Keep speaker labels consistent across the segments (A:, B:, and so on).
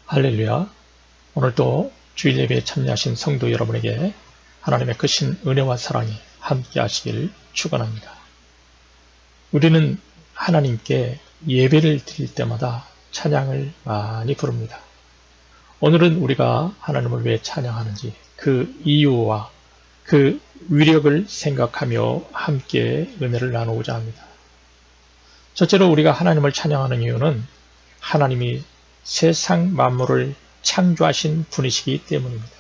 A: 할렐루야. 오늘도 주일 예배에 참여하신 성도 여러분에게 하나님의 크신 은혜와 사랑이 함께 하시길 축원합니다. 우리는 하나님께 예배를 드릴 때마다 찬양을 많이 부릅니다. 오늘은 우리가 하나님을 왜 찬양하는지 그 이유와 그 위력을 생각하며 함께 은혜를 나누고자 합니다. 첫째로 우리가 하나님을 찬양하는 이유는 하나님이 세상 만물을 창조하신 분이시기 때문입니다.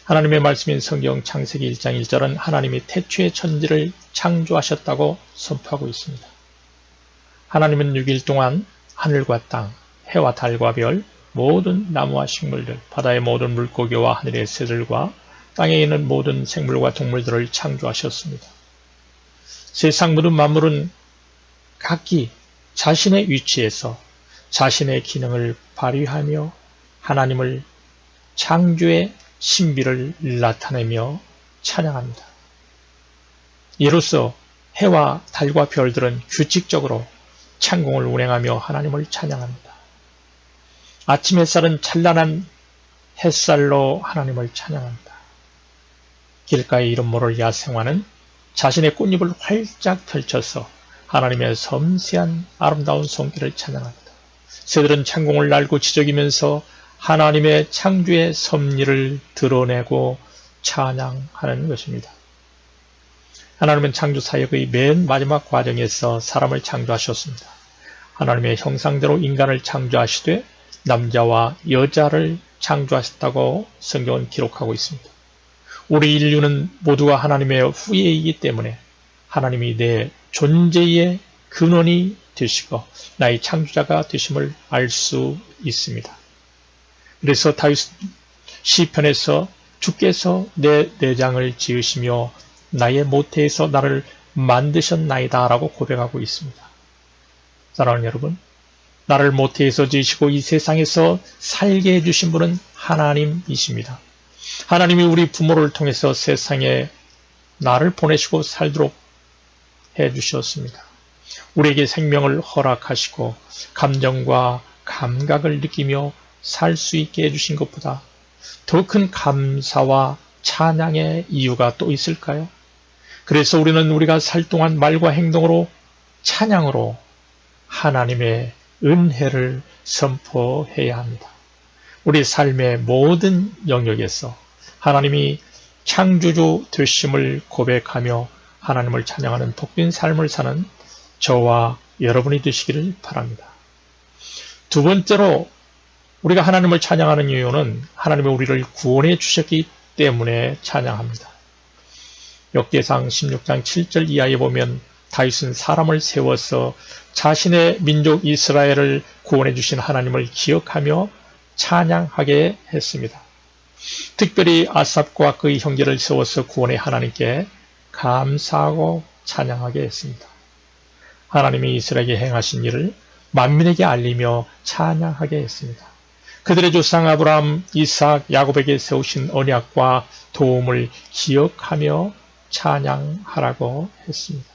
A: 하나님의 말씀인 성경 창세기 1장 1절은 하나님이 태초에 천지를 창조하셨다고 선포하고 있습니다. 하나님은 6일 동안 하늘과 땅, 해와 달과 별, 모든 나무와 식물들, 바다의 모든 물고기와 하늘의 새들과 땅에 있는 모든 생물과 동물들을 창조하셨습니다. 세상 모든 만물은 각기 자신의 위치에서 자신의 기능을 발휘하며 하나님을 창조의 신비를 나타내며 찬양합니다. 이로써 해와 달과 별들은 규칙적으로 창공을 운행하며 하나님을 찬양합니다. 아침 햇살은 찬란한 햇살로 하나님을 찬양합니다. 길가에 이름 모를 야생화는 자신의 꽃잎을 활짝 펼쳐서 하나님의 섬세한 아름다운 손길을 찬양합니다. 새들은 창공을 날고 지저귀면서 하나님의 창조의 섭리를 드러내고 찬양하는 것입니다. 하나님은 창조 사역의 맨 마지막 과정에서 사람을 창조하셨습니다. 하나님의 형상대로 인간을 창조하시되 남자와 여자를 창조하셨다고 성경은 기록하고 있습니다. 우리 인류는 모두가 하나님의 후예이기 때문에 하나님이 내 존재의 근원이 되시고 나의 창조자가 되심을 알 수 있습니다. 그래서 다윗 시편에서 주께서 내 내장을 지으시며 나의 모태에서 나를 만드셨나이다 라고 고백하고 있습니다. 사랑하는 여러분, 나를 모태에서 지으시고 이 세상에서 살게 해주신 분은 하나님이십니다. 하나님이 우리 부모를 통해서 세상에 나를 보내시고 살도록 해주셨습니다. 우리에게 생명을 허락하시고 감정과 감각을 느끼며 살 수 있게 해주신 것보다 더 큰 감사와 찬양의 이유가 또 있을까요? 그래서 우리는 우리가 살 동안 말과 행동으로 찬양으로 하나님의 은혜를 선포해야 합니다. 우리 삶의 모든 영역에서 하나님이 창조주 되심을 고백하며 하나님을 찬양하는 복된 삶을 사는 저와 여러분이 되시기를 바랍니다. 두 번째로 우리가 하나님을 찬양하는 이유는 하나님이 우리를 구원해 주셨기 때문에 찬양합니다. 역대상 16장 7절 이하에 보면 다윗은 사람을 세워서 자신의 민족 이스라엘을 구원해 주신 하나님을 기억하며 찬양하게 했습니다. 특별히 아삽과 그의 형제를 세워서 구원해 하나님께 감사하고 찬양하게 했습니다. 하나님이 이스라엘에게 행하신 일을 만민에게 알리며 찬양하게 했습니다. 그들의 조상 아브라함, 이삭, 야곱에게 세우신 언약과 도움을 기억하며 찬양하라고 했습니다.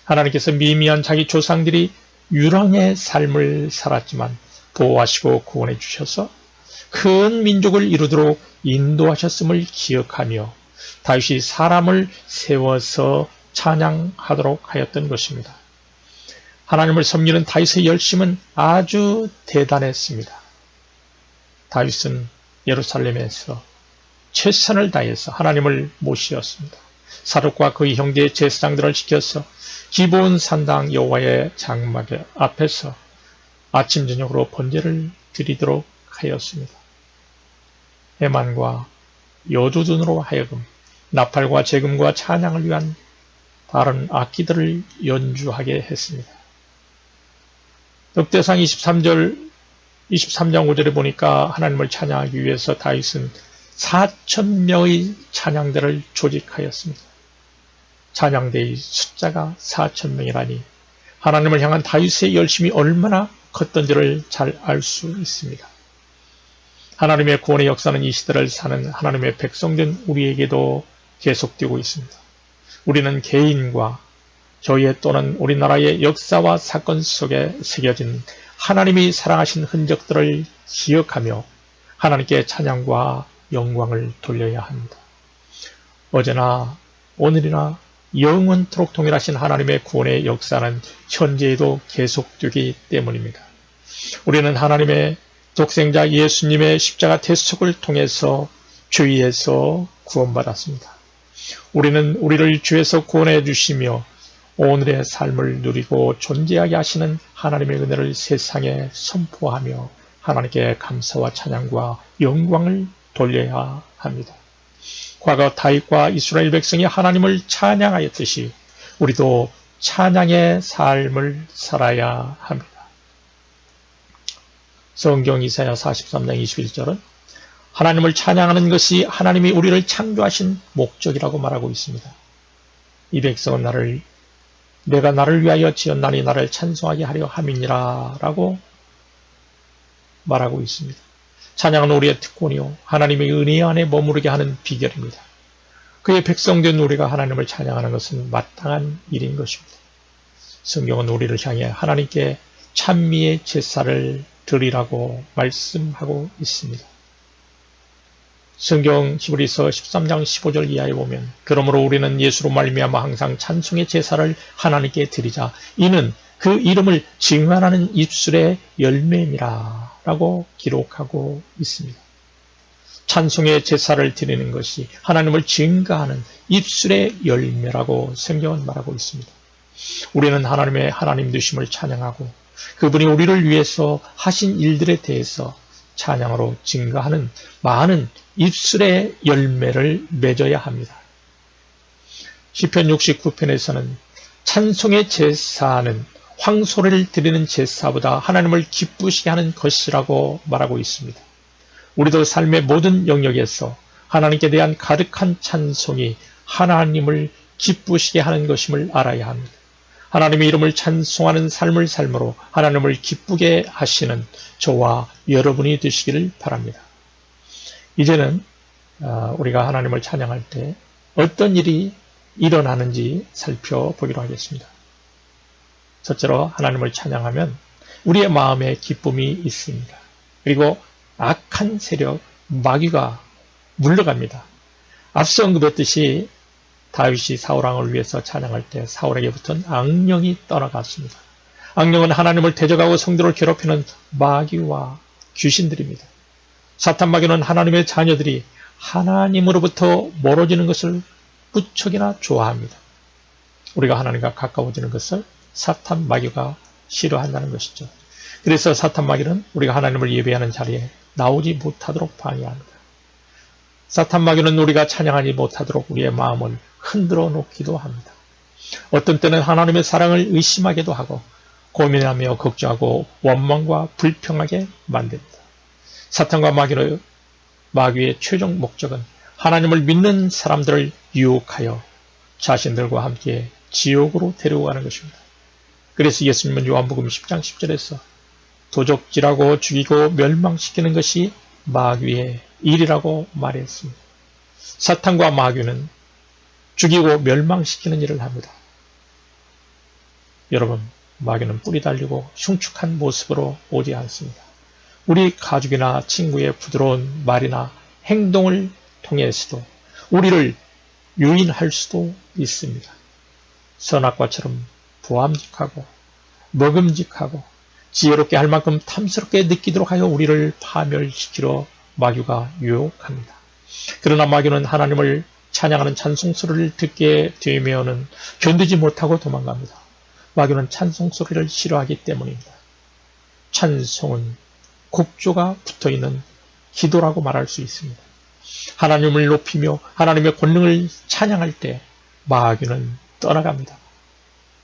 A: 하나님께서 미미한 자기 조상들이 유랑의 삶을 살았지만 보호하시고 구원해 주셔서 큰 민족을 이루도록 인도하셨음을 기억하며 다윗이 사람을 세워서 찬양하도록 하였던 것입니다. 하나님을 섬기는 다윗의 열심은 아주 대단했습니다. 다윗은 예루살렘에서 최선을 다해서 하나님을 모시었습니다. 사독과 그의 형제의 제사장들을 시켜서 기브온 산당 여호와의 장막 앞에서 아침 저녁으로 번제를 드리도록 하였습니다. 해만과 여두둔으로 하여금 나팔과 재금과 찬양을 위한 다른 악기들을 연주하게 했습니다. 역대상 23장 5절에 보니까 하나님을 찬양하기 위해서 다윗은 4,000명의 찬양대를 조직하였습니다. 찬양대의 숫자가 4,000명이라니 하나님을 향한 다윗의 열심이 얼마나 컸던지를 잘 알 수 있습니다. 하나님의 구원의 역사는 이 시대를 사는 하나님의 백성된 우리에게도 계속되고 있습니다. 우리는 개인과 교회 또는 우리나라의 역사와 사건 속에 새겨진 하나님이 사랑하신 흔적들을 기억하며 하나님께 찬양과 영광을 돌려야 합니다. 어제나 오늘이나 영원토록 동일하신 하나님의 구원의 역사는 현재에도 계속되기 때문입니다. 우리는 하나님의 독생자 예수님의 십자가 대속을 통해서 죄에서 구원받았습니다. 우리는 우리를 죄에서 구원해 주시며 오늘의 삶을 누리고 존재하게 하시는 하나님의 은혜를 세상에 선포하며 하나님께 감사와 찬양과 영광을 돌려야 합니다. 과거 다윗과 이스라엘 백성이 하나님을 찬양하였듯이 우리도 찬양의 삶을 살아야 합니다. 성경 이사야 43장 21절은 하나님을 찬양하는 것이 하나님이 우리를 창조하신 목적이라고 말하고 있습니다. 이 백성은 내가 나를 위하여 지었나니 나를 찬송하게 하려 함이니라 라고 말하고 있습니다. 찬양은 우리의 특권이요 하나님의 은혜 안에 머무르게 하는 비결입니다. 그의 백성된 우리가 하나님을 찬양하는 것은 마땅한 일인 것입니다. 성경은 우리를 향해 하나님께 찬미의 제사를 드리라고 말씀하고 있습니다. 성경 히브리서 13장 15절 이하에 보면 그러므로 우리는 예수로 말미암아 항상 찬송의 제사를 하나님께 드리자 이는 그 이름을 증언하는 입술의 열매니라 라고 기록하고 있습니다. 찬송의 제사를 드리는 것이 하나님을 증거하는 입술의 열매라고 성경은 말하고 있습니다. 우리는 하나님의 하나님 되심을 찬양하고 그분이 우리를 위해서 하신 일들에 대해서 찬양으로 증거하는 많은 입술의 열매를 맺어야 합니다. 시편 69편에서는 찬송의 제사는 황소를 드리는 제사보다 하나님을 기쁘시게 하는 것이라고 말하고 있습니다. 우리도 삶의 모든 영역에서 하나님께 대한 가득한 찬송이 하나님을 기쁘시게 하는 것임을 알아야 합니다. 하나님의 이름을 찬송하는 삶을 삶으로 하나님을 기쁘게 하시는 저와 여러분이 되시기를 바랍니다. 이제는 우리가 하나님을 찬양할 때 어떤 일이 일어나는지 살펴보기로 하겠습니다. 첫째로 하나님을 찬양하면 우리의 마음에 기쁨이 있습니다. 그리고 악한 세력, 마귀가 물러갑니다. 앞서 언급했듯이 다윗이 사울왕을 위해서 찬양할 때 사울에게 붙은 악령이 떠나갔습니다. 악령은 하나님을 대적하고 성도를 괴롭히는 마귀와 귀신들입니다. 사탄 마귀는 하나님의 자녀들이 하나님으로부터 멀어지는 것을 무척이나 좋아합니다. 우리가 하나님과 가까워지는 것을 사탄 마귀가 싫어한다는 것이죠. 그래서 사탄 마귀는 우리가 하나님을 예배하는 자리에 나오지 못하도록 방해합니다. 사탄 마귀는 우리가 찬양하지 못하도록 우리의 마음을 흔들어 놓기도 합니다. 어떤 때는 하나님의 사랑을 의심하기도 하고 고민하며 걱정하고 원망과 불평하게 만듭니다. 사탄과 마귀의 최종 목적은 하나님을 믿는 사람들을 유혹하여 자신들과 함께 지옥으로 데려가는 것입니다. 그래서 예수님은 요한복음 10장 10절에서 도적질하고 죽이고 멸망시키는 것이 마귀의 일이라고 말했습니다. 사탄과 마귀는 죽이고 멸망시키는 일을 합니다. 여러분, 마귀는 뿔이 달리고 흉측한 모습으로 오지 않습니다. 우리 가족이나 친구의 부드러운 말이나 행동을 통해서도 우리를 유인할 수도 있습니다. 선악과처럼 보암직하고 먹음직하고 지혜롭게 할 만큼 탐스럽게 느끼도록 하여 우리를 파멸시키려 마귀가 유혹합니다. 그러나 마귀는 하나님을 찬양하는 찬송소리를 듣게 되면은 견디지 못하고 도망갑니다. 마귀는 찬송소리를 싫어하기 때문입니다. 찬송은 곡조가 붙어있는 기도라고 말할 수 있습니다. 하나님을 높이며 하나님의 권능을 찬양할 때 마귀는 떠나갑니다.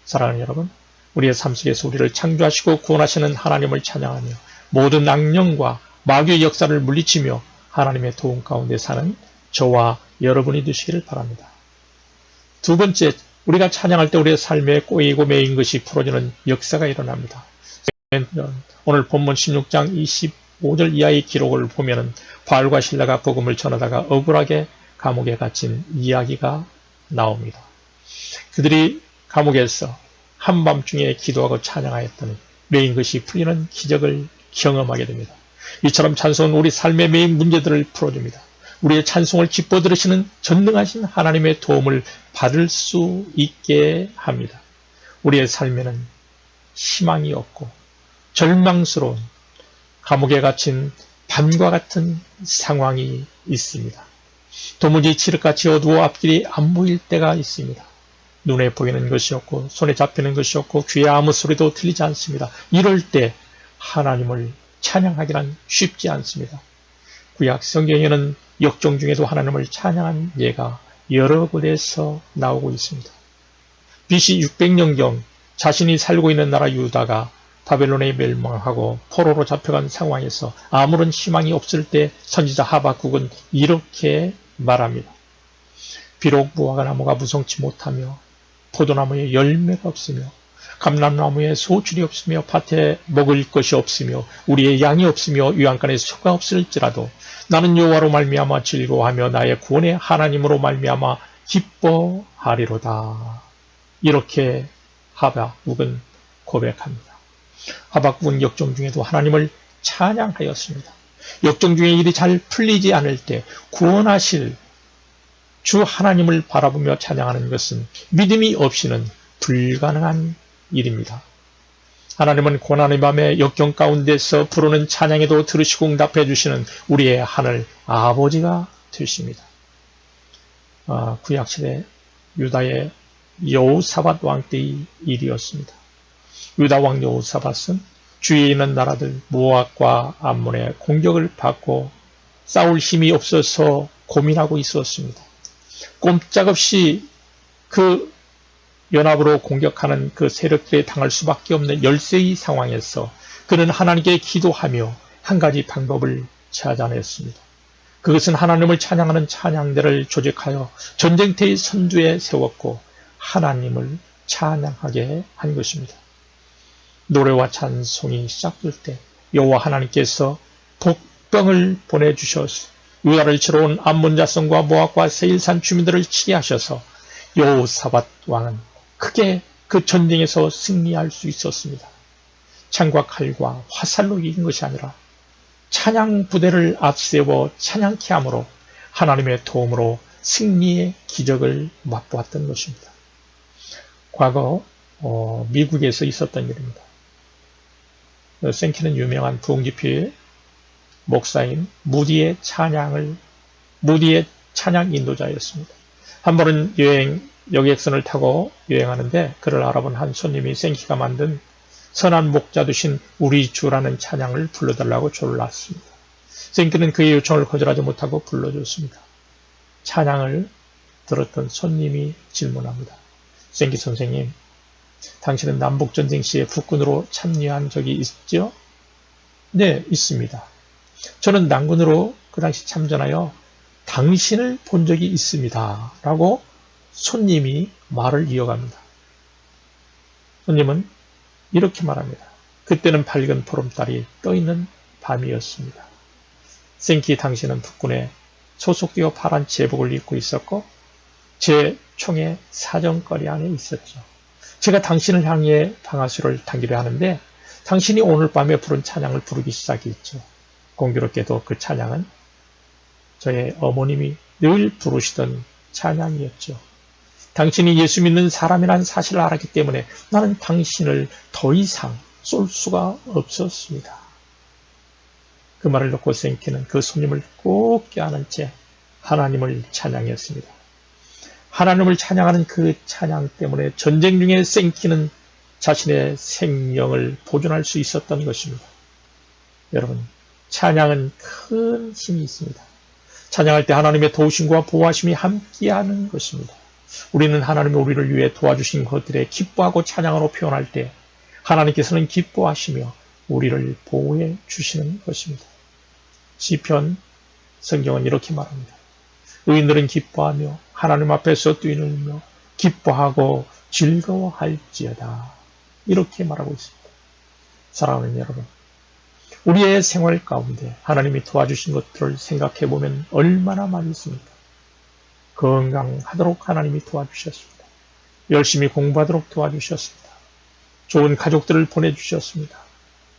A: 사랑하는 여러분, 우리의 삶 속에서 우리를 창조하시고 구원하시는 하나님을 찬양하며 모든 악령과 마귀의 역사를 물리치며 하나님의 도움 가운데 사는 저와 여러분이 되시기를 바랍니다. 두 번째, 우리가 찬양할 때 우리의 삶에 꼬이고 매인 것이 풀어지는 역사가 일어납니다. 오늘 본문 16장 25절 이하의 기록을 보면 바울과 실라가 복음을 전하다가 억울하게 감옥에 갇힌 이야기가 나옵니다. 그들이 감옥에서 한밤중에 기도하고 찬양하였더니 메인 것이 풀리는 기적을 경험하게 됩니다. 이처럼 찬송은 우리 삶의 메인 문제들을 풀어줍니다. 우리의 찬송을 기뻐 들으시는 전능하신 하나님의 도움을 받을 수 있게 합니다. 우리의 삶에는 희망이 없고 절망스러운 감옥에 갇힌 밤과 같은 상황이 있습니다. 도무지 칠흑같이 어두워 앞길이 안 보일 때가 있습니다. 눈에 보이는 것이 없고 손에 잡히는 것이 없고 귀에 아무 소리도 들리지 않습니다. 이럴 때 하나님을 찬양하기란 쉽지 않습니다. 구약 성경에는 역정 중에도 하나님을 찬양한 예가 여러 곳에서 나오고 있습니다. BC 600년경 자신이 살고 있는 나라 유다가 바벨론에 멸망하고 포로로 잡혀간 상황에서 아무런 희망이 없을 때 선지자 하박국은 이렇게 말합니다. 비록 무화과 나무가 무성치 못하며 포도나무에 열매가 없으며 감람나무에 소출이 없으며 밭에 먹을 것이 없으며 우리의 양이 없으며 유황간에 소가 없을지라도 나는 여호와로 말미암아 즐거워하며 나의 구원의 하나님으로 말미암아 기뻐하리로다. 이렇게 하박국은 고백합니다. 하박국은 역정 중에도 하나님을 찬양하였습니다. 역정 중에 일이 잘 풀리지 않을 때 구원하실 주 하나님을 바라보며 찬양하는 것은 믿음이 없이는 불가능한 일입니다. 하나님은 고난의 밤에 역경 가운데서 부르는 찬양에도 들으시고 응답해 주시는 우리의 하늘 아버지가 되십니다. 구약시대 유다의 여호사밧 왕 때의 일이었습니다. 유다 왕 여호사밧은 주위에 있는 나라들 모압과 암몬의 공격을 받고 싸울 힘이 없어서 고민하고 있었습니다. 꼼짝없이 그 연합으로 공격하는 그 세력들에 당할 수밖에 없는 열세의 상황에서 그는 하나님께 기도하며 한 가지 방법을 찾아냈습니다. 그것은 하나님을 찬양하는 찬양대를 조직하여 전쟁터의 선두에 세웠고 하나님을 찬양하게 한 것입니다. 노래와 찬송이 시작될 때 여호와 하나님께서 복병을 보내주셔서 유다를 치러 온 암몬 자손과 모압과 세일산 주민들을 치게 하셔서 여호사밧 왕은 크게 그 전쟁에서 승리할 수 있었습니다. 창과 칼과 화살로 이긴 것이 아니라 찬양 부대를 앞세워 찬양케 함으로 하나님의 도움으로 승리의 기적을 맛보았던 것입니다. 과거 미국에서 있었던 일입니다. 생키는 유명한 부흥지표의 목사인 무디의 찬양 인도자였습니다. 한 번은 여객선을 타고 여행하는데 그를 알아본 한 손님이 생키가 만든 선한 목자 되신 우리 주라는 찬양을 불러달라고 졸랐습니다. 생키는 그의 요청을 거절하지 못하고 불러줬습니다. 찬양을 들었던 손님이 질문합니다. 생키 선생님, 당신은 남북전쟁 시에 국군으로 참여한 적이 있죠? 네, 있습니다. 저는 난군으로 그 당시 참전하여 당신을 본 적이 있습니다. 라고 손님이 말을 이어갑니다. 손님은 이렇게 말합니다. 그때는 밝은 보름달이 떠있는 밤이었습니다. 생키 당신은 북군에 소속되어 파란 제복을 입고 있었고 제 총의 사정거리 안에 있었죠. 제가 당신을 향해 방아쇠를 당기려 하는데 당신이 오늘 밤에 부른 찬양을 부르기 시작했죠. 공교롭게도 그 찬양은 저의 어머님이 늘 부르시던 찬양이었죠. 당신이 예수 믿는 사람이라는 사실을 알았기 때문에 나는 당신을 더 이상 쏠 수가 없었습니다. 그 말을 듣고 생키는 그 손님을 꼭 껴안은 채 하나님을 찬양했습니다. 하나님을 찬양하는 그 찬양 때문에 전쟁 중에 생키는 자신의 생명을 보존할 수 있었던 것입니다. 여러분, 찬양은 큰 힘이 있습니다. 찬양할 때 하나님의 도우심과 보호하심이 함께하는 것입니다. 우리는 하나님이 우리를 위해 도와주신 것들에 기뻐하고 찬양으로 표현할 때 하나님께서는 기뻐하시며 우리를 보호해 주시는 것입니다. 시편 성경은 이렇게 말합니다. 의인들은 기뻐하며 하나님 앞에서 뛰놀며 기뻐하고 즐거워할지어다. 이렇게 말하고 있습니다. 사랑하는 여러분, 우리의 생활 가운데 하나님이 도와주신 것들을 생각해 보면 얼마나 많이 있습니까? 건강하도록 하나님이 도와주셨습니다. 열심히 공부하도록 도와주셨습니다. 좋은 가족들을 보내주셨습니다.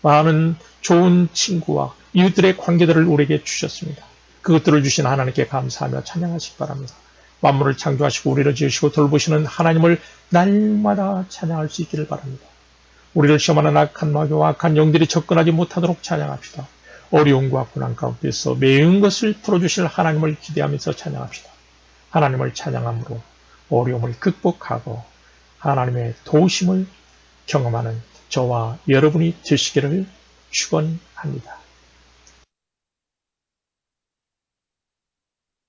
A: 많은 좋은 친구와 이웃들의 관계들을 우리에게 주셨습니다. 그것들을 주신 하나님께 감사하며 찬양하시기 바랍니다. 만물을 창조하시고 우리를 지으시고 돌보시는 하나님을 날마다 찬양할 수 있기를 바랍니다. 우리를 시험하는 악한 마귀와 악한 영들이 접근하지 못하도록 찬양합시다. 어려움과 고난 가운데서 매운 것을 풀어주실 하나님을 기대하면서 찬양합시다. 하나님을 찬양함으로 어려움을 극복하고 하나님의 도우심을 경험하는 저와 여러분이 되시기를 축원합니다.